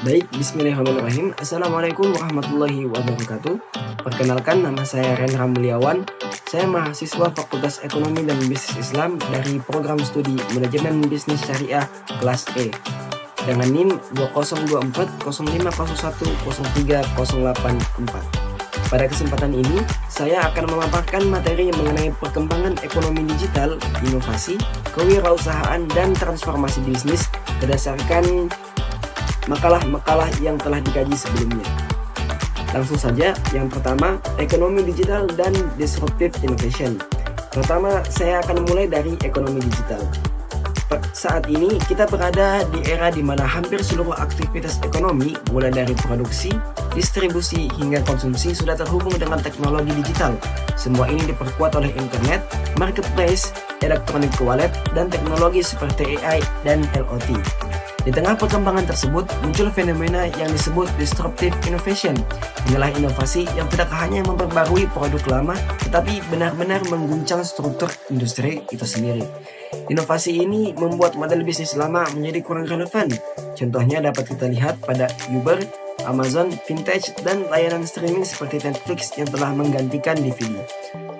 Baik, bismillahirrahmanirrahim. Assalamualaikum warahmatullahi wabarakatuh. Perkenalkan, nama saya Rendra Mulyawan. Saya mahasiswa Fakultas Ekonomi dan Bisnis Islam dari program studi Manajemen Bisnis Syariah kelas E dengan NIM 20240501030884. Pada kesempatan ini, saya akan memaparkan materi mengenai perkembangan ekonomi digital, inovasi, kewirausahaan, dan transformasi bisnis berdasarkan makalah-makalah yang telah dikaji sebelumnya. Langsung saja, yang pertama, ekonomi digital dan disruptive innovation. Pertama, saya akan mulai dari ekonomi digital. Saat ini kita berada di era di mana hampir seluruh aktivitas ekonomi, mulai dari produksi, distribusi, hingga konsumsi sudah terhubung dengan teknologi digital. Semua ini diperkuat oleh internet, marketplace, electronic wallet, dan teknologi seperti AI dan IoT. Di tengah perkembangan tersebut, muncul fenomena yang disebut disruptive innovation. Inilah inovasi yang tidak hanya memperbarui produk lama, tetapi benar-benar mengguncang struktur industri itu sendiri. Inovasi ini membuat model bisnis lama menjadi kurang relevan. Contohnya dapat kita lihat pada Uber, Amazon, Vintage, dan layanan streaming seperti Netflix yang telah menggantikan DVD.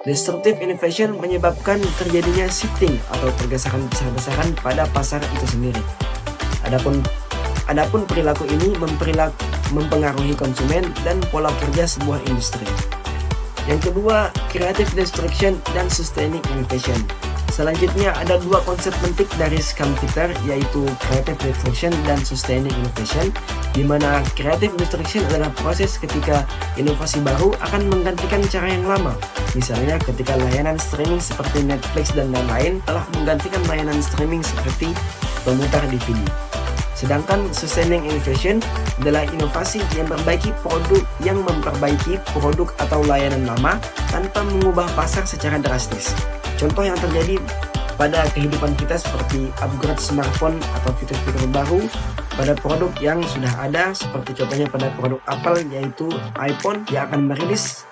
Disruptive innovation menyebabkan terjadinya shifting atau pergeseran besar-besaran pada pasar itu sendiri. Adapun perilaku ini mempengaruhi konsumen dan pola kerja sebuah industri. Yang kedua, creative destruction dan sustaining innovation. Selanjutnya ada dua konsep penting dari Scrum Peter, yaitu creative destruction dan sustaining innovation, di mana creative destruction adalah proses ketika inovasi baru akan menggantikan cara yang lama. Misalnya ketika layanan streaming seperti Netflix dan lain-lain telah menggantikan layanan streaming seperti pemutar DVD. Sedangkan sustaining innovation adalah inovasi yang memperbaiki produk atau layanan lama tanpa mengubah pasar secara drastis. Contoh yang terjadi pada kehidupan kita seperti upgrade smartphone atau fitur-fitur baru pada produk yang sudah ada, seperti contohnya pada produk Apple yaitu iPhone yang akan merilis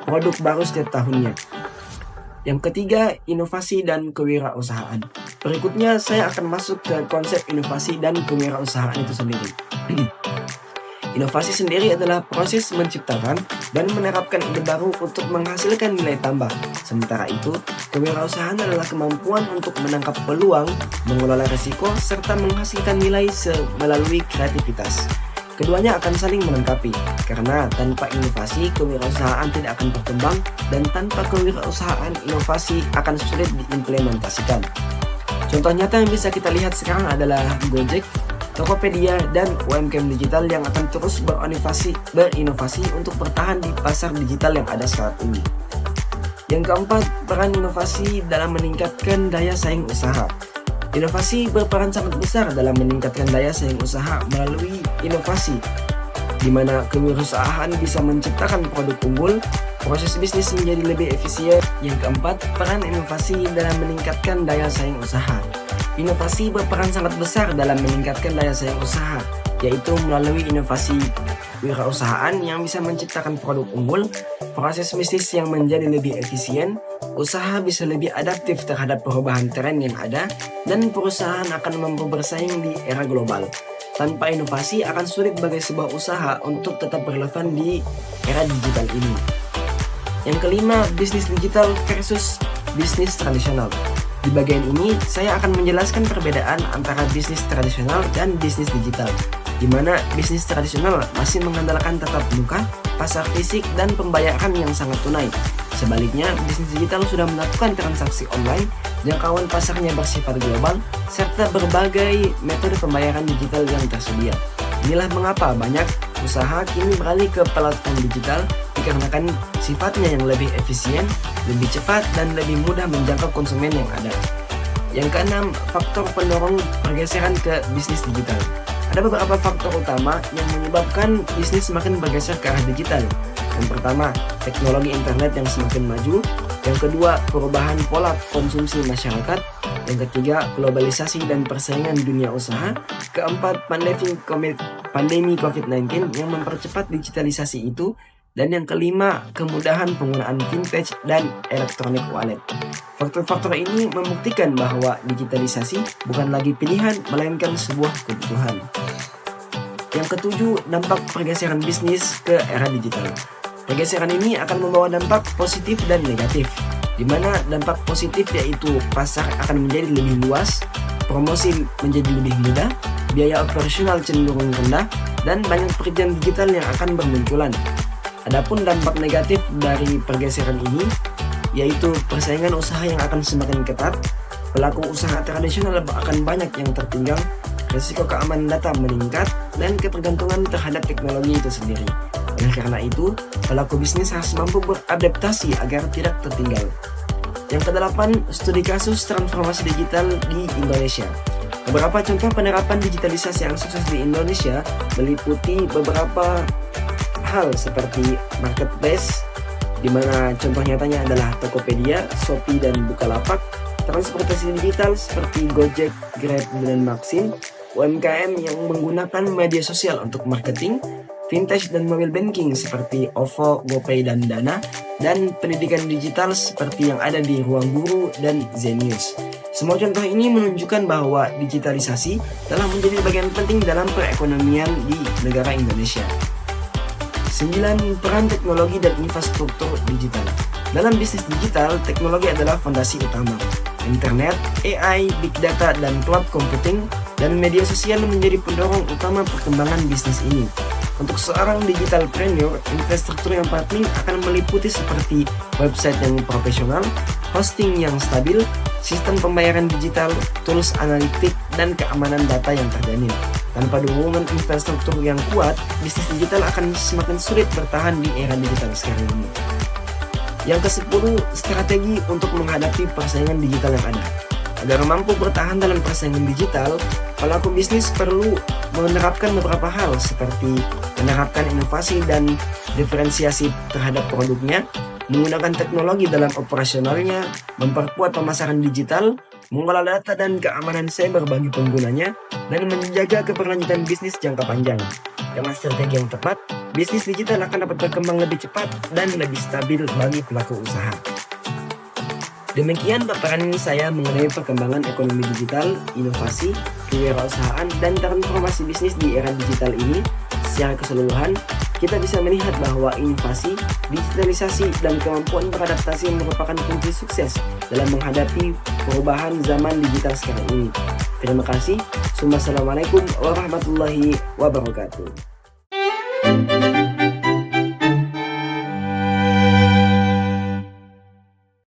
produk baru setiap tahunnya. Yang ketiga, inovasi dan kewirausahaan. Berikutnya saya akan masuk ke konsep inovasi dan kewirausahaan itu sendiri. Inovasi sendiri adalah proses menciptakan dan menerapkan ide baru untuk menghasilkan nilai tambah. Sementara itu, kewirausahaan adalah kemampuan untuk menangkap peluang, mengelola risiko, serta menghasilkan nilai melalui kreativitas. Keduanya akan saling melengkapi, karena tanpa inovasi, kewirausahaan tidak akan berkembang, dan tanpa kewirausahaan, inovasi akan sulit diimplementasikan. Contoh nyata yang bisa kita lihat sekarang adalah Gojek, Tokopedia, dan UMKM digital yang akan terus berinovasi untuk bertahan di pasar digital yang ada saat ini. Yang keempat, peran inovasi dalam meningkatkan daya saing usaha. Inovasi berperan sangat besar dalam meningkatkan daya saing usaha melalui inovasi, di mana kewirausahaan bisa menciptakan produk unggul, proses bisnis menjadi lebih efisien. Yang keempat, peran inovasi dalam meningkatkan daya saing usaha. Inovasi berperan sangat besar dalam meningkatkan daya saing usaha, yaitu melalui inovasi wirausahaan yang bisa menciptakan produk unggul, proses bisnis yang menjadi lebih efisien, usaha bisa lebih adaptif terhadap perubahan tren yang ada, dan perusahaan akan mampu bersaing di era global. Tanpa inovasi akan sulit bagi sebuah usaha untuk tetap relevan di era digital ini. Yang kelima, bisnis digital versus bisnis tradisional. Di bagian ini, saya akan menjelaskan perbedaan antara bisnis tradisional dan bisnis digital, di mana bisnis tradisional masih mengandalkan tatap muka, pasar fisik, dan pembayaran yang sangat tunai. Sebaliknya, bisnis digital sudah melakukan transaksi online, jangkauan pasarnya bersifat global, serta berbagai metode pembayaran digital yang tersedia. Inilah mengapa banyak usaha kini beralih ke platform digital, dikarenakan sifatnya yang lebih efisien, lebih cepat, dan lebih mudah menjangkau konsumen yang ada. Yang keenam, faktor pendorong pergeseran ke bisnis digital. Ada beberapa faktor utama yang menyebabkan bisnis semakin bergeser ke arah digital. Yang pertama, teknologi internet yang semakin maju. Yang kedua, perubahan pola konsumsi masyarakat. Yang ketiga, globalisasi dan persaingan dunia usaha. Keempat, pandemi COVID-19 yang mempercepat digitalisasi itu. Dan yang kelima, kemudahan penggunaan vintage dan electronic wallet. Faktor-faktor ini membuktikan bahwa digitalisasi bukan lagi pilihan, melainkan sebuah kebutuhan. Yang ketujuh, dampak pergeseran bisnis ke era digital. Pergeseran ini akan membawa dampak positif dan negatif, di mana dampak positif yaitu pasar akan menjadi lebih luas, promosi menjadi lebih mudah, biaya operasional cenderung rendah, dan banyak pekerjaan digital yang akan bermunculan. Adapun dampak negatif dari pergeseran ini yaitu persaingan usaha yang akan semakin ketat, pelaku usaha tradisional akan banyak yang tertinggal, risiko keamanan data meningkat, dan ketergantungan terhadap teknologi itu sendiri. Oleh karena itu, pelaku bisnis harus mampu beradaptasi agar tidak tertinggal. Yang kedelapan, studi kasus transformasi digital di Indonesia. Beberapa contoh penerapan digitalisasi yang sukses di Indonesia meliputi beberapa hal seperti marketplace, di mana contoh nyatanya adalah Tokopedia, Shopee, dan Bukalapak, transportasi digital seperti Gojek, Grab, dan Maxim, UMKM yang menggunakan media sosial untuk marketing, vintage dan mobile banking seperti OVO, GoPay, dan Dana, dan pendidikan digital seperti yang ada di Ruang Guru dan Zenius. Semua contoh ini menunjukkan bahwa digitalisasi telah menjadi bagian penting dalam perekonomian di negara Indonesia. 9. Peran teknologi dan infrastruktur digital. Dalam bisnis digital, teknologi adalah fondasi utama. Internet, AI, Big Data, dan cloud computing, dan media sosial menjadi pendorong utama perkembangan bisnis ini. Untuk seorang digitalpreneur, infrastruktur yang penting akan meliputi seperti website yang profesional, hosting yang stabil, sistem pembayaran digital, tools analitik, dan keamanan data yang terjamin. Tanpa dukungan infrastruktur yang kuat, bisnis digital akan semakin sulit bertahan di era digital sekarang ini. Yang ke-10, strategi untuk menghadapi persaingan digital yang ada. Agar mampu bertahan dalam persaingan digital, pelaku bisnis perlu menerapkan beberapa hal seperti menerapkan inovasi dan diferensiasi terhadap produknya, menggunakan teknologi dalam operasionalnya, memperkuat pemasaran digital, mengolah data dan keamanan cyber bagi penggunanya, dan menjaga keberlanjutan bisnis jangka panjang. Dengan strategi yang tepat, bisnis digital akan dapat berkembang lebih cepat dan lebih stabil bagi pelaku usaha. Demikian paparan saya mengenai perkembangan ekonomi digital, inovasi, kewirausahaan, dan transformasi bisnis di era digital ini. Secara keseluruhan, kita bisa melihat bahwa inovasi, digitalisasi, dan kemampuan beradaptasi merupakan kunci sukses dalam menghadapi perubahan zaman digital sekarang ini. Terima kasih. Wassalamualaikum warahmatullahi wabarakatuh.